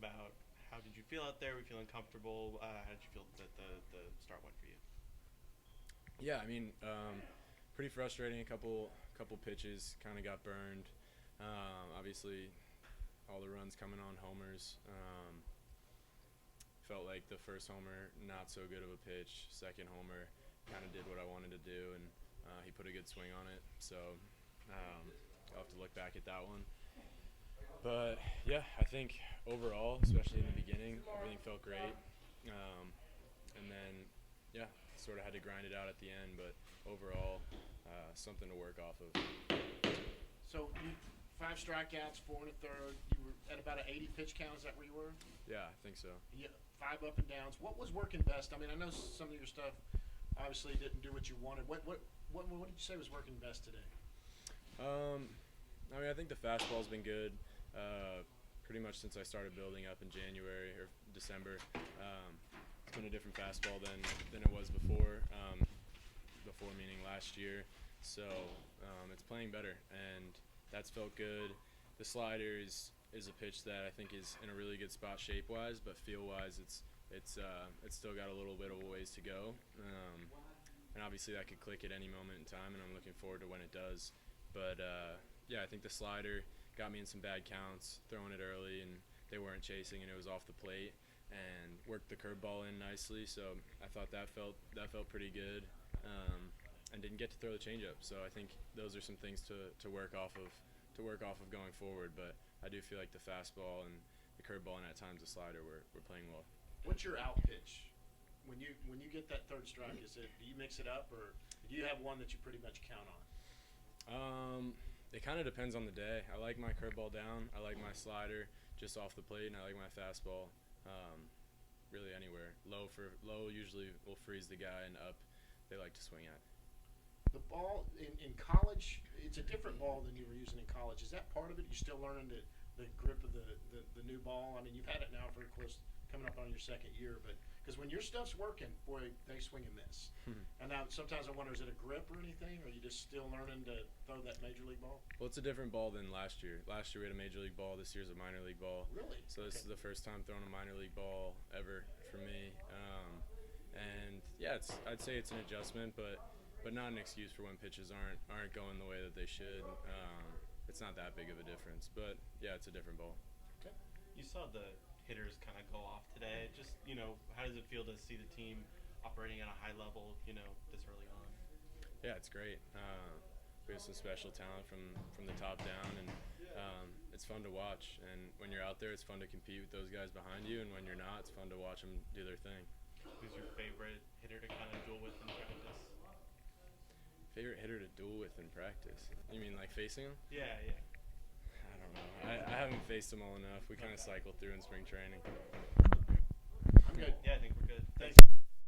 about how did you feel out there? Were you feeling comfortable? How did you feel that the start went for you? Yeah, I mean, pretty frustrating. A couple pitches kind of got burned. Obviously, all the runs coming on homers. Felt like the first homer not so good of a pitch. Second homer kind of did what I wanted to do, and he put a good swing on it. So I'll have to look back at that one. But yeah, I think overall, especially in the beginning, everything felt great. And then yeah, sort of had to grind it out at the end, but overall, something to work off of. So you five strikeouts, four and a third. You were at about an 80 pitch count. Is that where you were? Yeah, I think so. Yeah, five up and downs. What was working best? I mean, I know some of your stuff obviously didn't do what you wanted. What did you say was working best today? I mean, I think the fastball's been good. Pretty much since I started building up in January or December. It's been a different fastball than it was before. Before meaning last year. So it's playing better, and that's felt good. The slider is a pitch that I think is in a really good spot shape-wise, but feel-wise, it's still got a little bit of a ways to go. And obviously that could click at any moment in time, and I'm looking forward to when it does. But yeah, I think the slider got me in some bad counts, throwing it early, and they weren't chasing, and it was off the plate, and worked the curveball in nicely. So I thought that felt pretty good, and didn't get to throw the changeup. So I think those are some things to work off of going forward. But I do feel like the fastball and the curveball and at times the slider were playing well. What's your out pitch? When you get that third strike, do you mix it up, or do you have one that you pretty much count on? It kind of depends on the day. I like my curveball down. I like my slider just off the plate, and I like my fastball really anywhere. Low usually will freeze the guy, and up they like to swing at. The ball in college, it's a different ball than you were using in college. Is that part of it? You're still learning the grip of the new ball? I mean, you've had it now for close coming up on your second year, but because when your stuff's working, boy, they swing and miss. And now sometimes I wonder, is it a grip or anything, or are you just still learning to throw that major league ball? Well, it's a different ball than last year. Last year we had a major league ball. This year's a minor league ball. Really? So this is the first time throwing a minor league ball ever for me. And yeah, I'd say it's an adjustment, but not an excuse for when pitches aren't going the way that they should. It's not that big of a difference, but yeah, it's a different ball. Okay. You saw the hitters kind of go off today. Just how does it feel to see the team operating at a high level? This early on. Yeah, it's great. We have some special talent from the top down, and it's fun to watch. And when you're out there, it's fun to compete with those guys behind you, and when you're not, it's fun to watch them do their thing. Who's your favorite hitter to kind of duel with in practice? Favorite hitter to duel with in practice? You mean like facing him? Yeah. I don't know. I haven't faced them all enough. We kind of cycle through in spring training. I'm good. Yeah, I think we're good. Thanks. Thanks.